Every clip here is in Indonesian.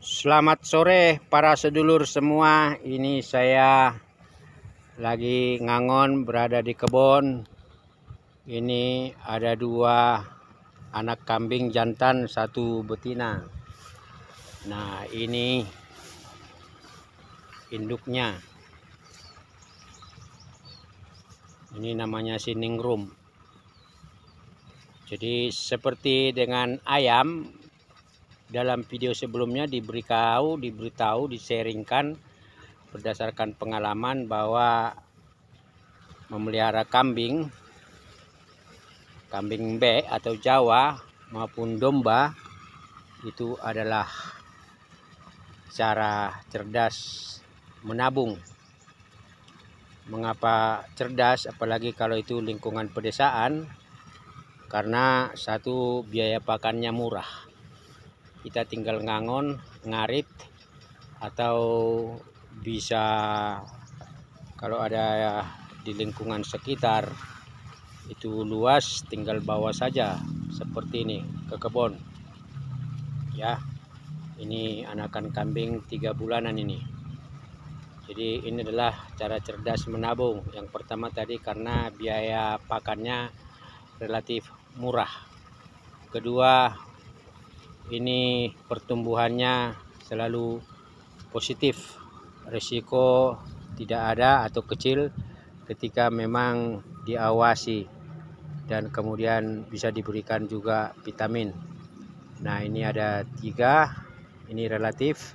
Selamat sore para sedulur semua. Ini saya lagi ngangon berada di kebun. Ini ada dua anak kambing jantan, satu betina. Nah, ini induknya. Ini namanya si ningrum. Jadi seperti dengan ayam, dalam video sebelumnya diberitahu, diseringkan berdasarkan pengalaman bahwa memelihara kambing bek atau Jawa maupun domba itu adalah cara cerdas menabung. Mengapa cerdas? Apalagi kalau itu lingkungan pedesaan, karena satu, biaya pakannya murah. Kita tinggal ngangon, ngarit, atau bisa kalau ada di lingkungan sekitar itu luas, tinggal bawa saja seperti ini ke kebun. Ya, ini anakan kambing 3 bulanan ini. Jadi ini adalah cara cerdas menabung. Yang pertama tadi karena biaya pakannya relatif murah. Kedua, ini pertumbuhannya selalu positif, risiko tidak ada atau kecil ketika memang diawasi dan kemudian bisa diberikan juga vitamin. Nah, ini ada 3, ini relatif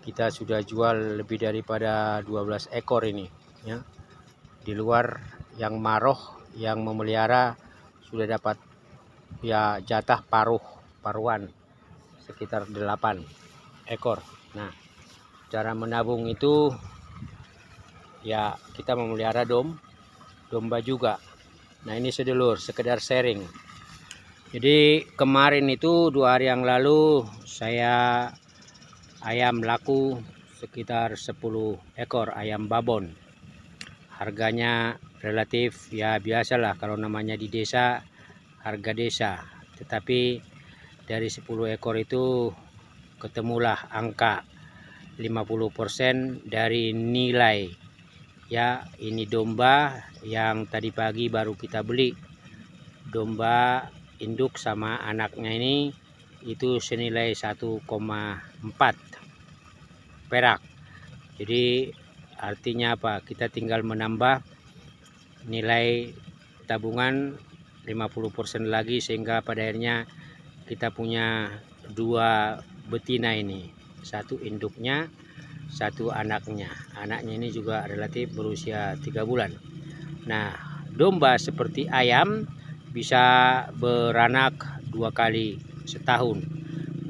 kita sudah jual lebih daripada 12 ekor ini ya. Di luar yang maroh yang memelihara sudah dapat ya jatah paruan sekitar 8 ekor. Nah, cara menabung itu ya kita memelihara domba juga. Nah, ini sedulur sekedar sharing. Jadi kemarin itu 2 hari yang lalu saya ayam laku sekitar 10 ekor ayam babon. Harganya relatif ya biasalah kalau namanya di desa, harga desa. Tetapi dari 10 ekor itu ketemulah angka 50% dari nilai. Ya, ini domba yang tadi pagi baru kita beli. Domba induk sama anaknya ini itu senilai 1,4 perak. Jadi artinya apa? Kita tinggal menambah nilai tabungan 50% lagi sehingga pada akhirnya kita punya 2 betina ini. Satu induknya, satu anaknya. Anaknya ini juga relatif berusia 3 bulan. Nah, domba seperti ayam bisa beranak 2 kali setahun.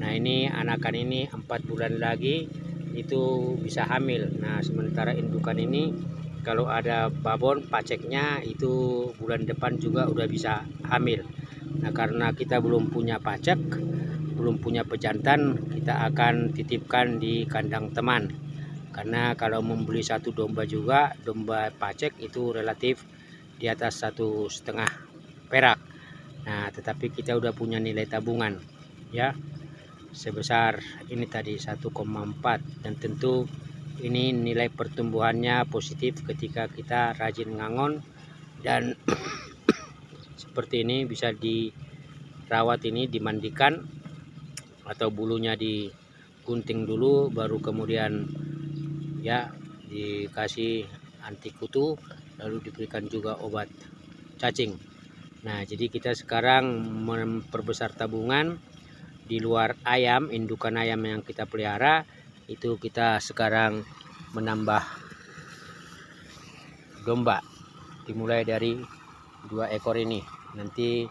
Nah, ini anakan ini 4 bulan lagi itu bisa hamil. Nah, sementara indukan ini kalau ada babon paceknya itu bulan depan juga udah bisa hamil. Nah, karena kita belum punya pacek, belum punya pejantan, kita akan titipkan di kandang teman. Karena kalau membeli satu domba juga, domba pacek itu relatif di atas 1,5 perak. Nah, tetapi kita udah punya nilai tabungan ya sebesar ini tadi 1,4, dan tentu ini nilai pertumbuhannya positif ketika kita rajin ngangon dan seperti ini bisa dirawat, ini dimandikan atau bulunya digunting dulu baru kemudian ya dikasih anti kutu, lalu diberikan juga obat cacing. Nah, jadi kita sekarang memperbesar tabungan. Di luar ayam, indukan ayam yang kita pelihara, itu kita sekarang menambah domba. Dimulai dari 2 ekor ini. Nanti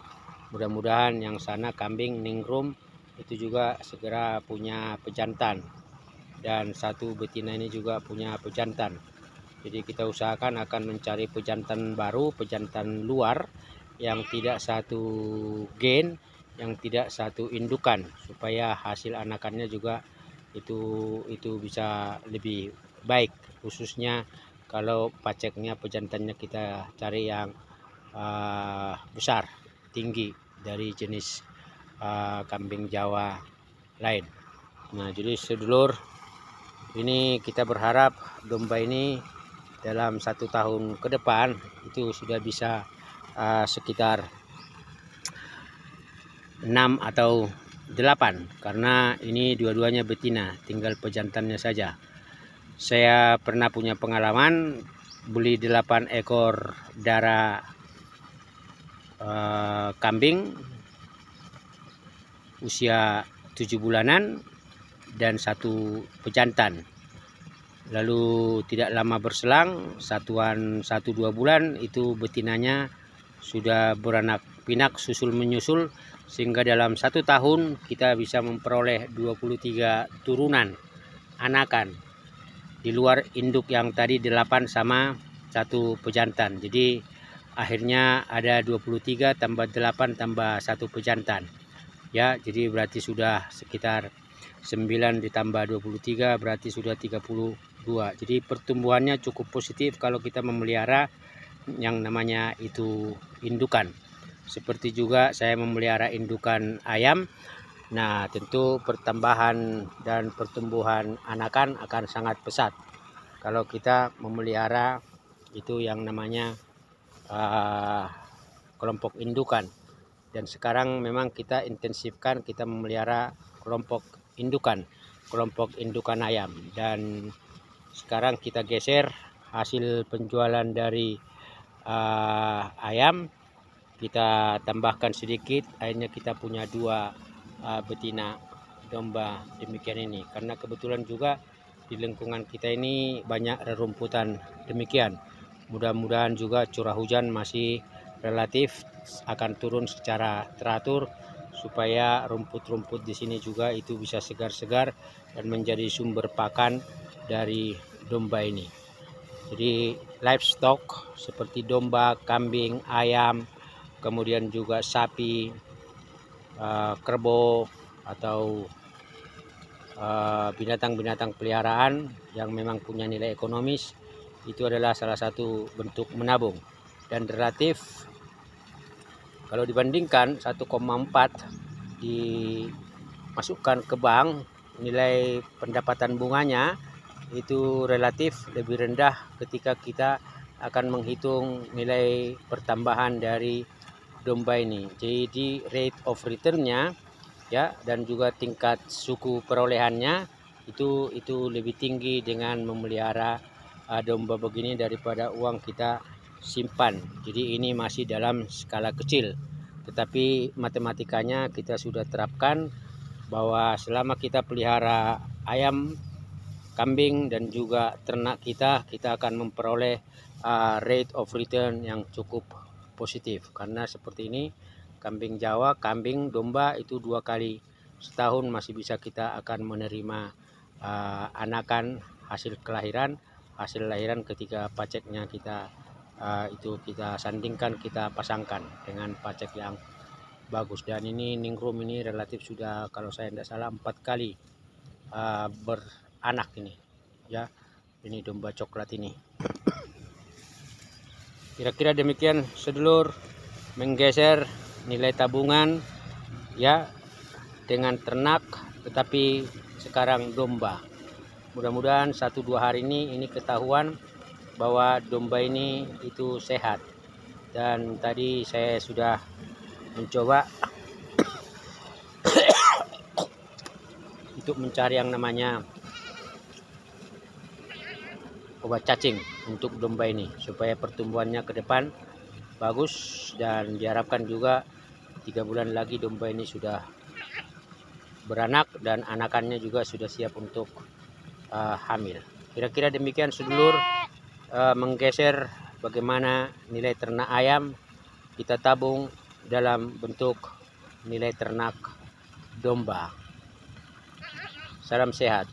mudah-mudahan yang sana kambing ningrum itu juga segera punya pejantan. Dan satu betina ini juga punya pejantan. Jadi kita usahakan akan mencari pejantan baru, pejantan luar yang tidak satu gen, yang tidak satu indukan, supaya hasil anakannya juga itu bisa lebih baik, khususnya kalau paceknya pejantannya kita cari yang besar, tinggi dari jenis kambing Jawa lain. Nah, jadi sedulur, ini kita berharap domba ini dalam 1 tahun ke depan itu sudah bisa sekitar 6 atau 8, karena ini dua-duanya betina, tinggal pejantannya saja. Saya pernah punya pengalaman beli 8 ekor darah kambing usia 7 bulanan dan 1 pejantan. Lalu tidak lama berselang, satuan 1-2 bulan itu betinanya sudah beranak pinak susul menyusul, sehingga dalam 1 tahun kita bisa memperoleh 23 turunan anakan di luar induk yang tadi 8 sama 1 pejantan. Jadi akhirnya ada 23 tambah 8 tambah 1 pejantan. Ya, jadi berarti sudah sekitar 9 ditambah 23 berarti sudah 32. Jadi pertumbuhannya cukup positif kalau kita memelihara yang namanya itu indukan. Seperti juga saya memelihara indukan ayam. Nah, tentu pertambahan dan pertumbuhan anakan akan sangat pesat kalau kita memelihara itu yang namanya kelompok indukan. Dan sekarang memang kita intensifkan, kita memelihara kelompok indukan ayam. Dan sekarang kita geser hasil penjualan dari ayam, kita tambahkan sedikit, akhirnya kita punya 2 betina domba demikian ini. Karena kebetulan juga di lingkungan kita ini banyak rerumputan demikian. Mudah-mudahan juga curah hujan masih relatif akan turun secara teratur, supaya rumput-rumput di sini juga itu bisa segar-segar dan menjadi sumber pakan dari domba ini. Jadi livestock seperti domba, kambing, ayam, kemudian juga sapi, kerbau atau binatang-binatang peliharaan yang memang punya nilai ekonomis, itu adalah salah satu bentuk menabung. Dan relatif kalau dibandingkan 1,4 dimasukkan ke bank, nilai pendapatan bunganya itu relatif lebih rendah ketika kita akan menghitung nilai pertambahan dari domba ini. Jadi rate of returnnya ya, dan juga tingkat suku perolehannya itu lebih tinggi dengan memelihara domba begini daripada uang kita simpan. Jadi ini masih dalam skala kecil, tetapi matematikanya kita sudah terapkan bahwa selama kita pelihara ayam, kambing dan juga ternak kita akan memperoleh rate of return yang cukup positif. Karena seperti ini, kambing Jawa, kambing, domba itu 2 kali setahun masih bisa kita akan menerima anakan hasil lahiran ketika paceknya kita itu kita sandingkan, kita pasangkan dengan pacek yang bagus. Dan ini ningrum ini relatif sudah, kalau saya tidak salah, 4 kali beranak ini ya. Ini domba coklat ini. Kira-kira demikian sedulur, menggeser nilai tabungan ya dengan ternak, tetapi sekarang domba. Mudah-mudahan 1-2 hari ini ketahuan bahwa domba ini itu sehat. Dan tadi saya sudah mencoba untuk mencari yang namanya obat cacing untuk domba ini, supaya pertumbuhannya ke depan bagus, dan diharapkan juga 3 bulan lagi domba ini sudah beranak dan anakannya juga sudah siap untuk hamil. Kira-kira demikian sedulur, menggeser bagaimana nilai ternak ayam kita tabung dalam bentuk nilai ternak domba. Salam sehat.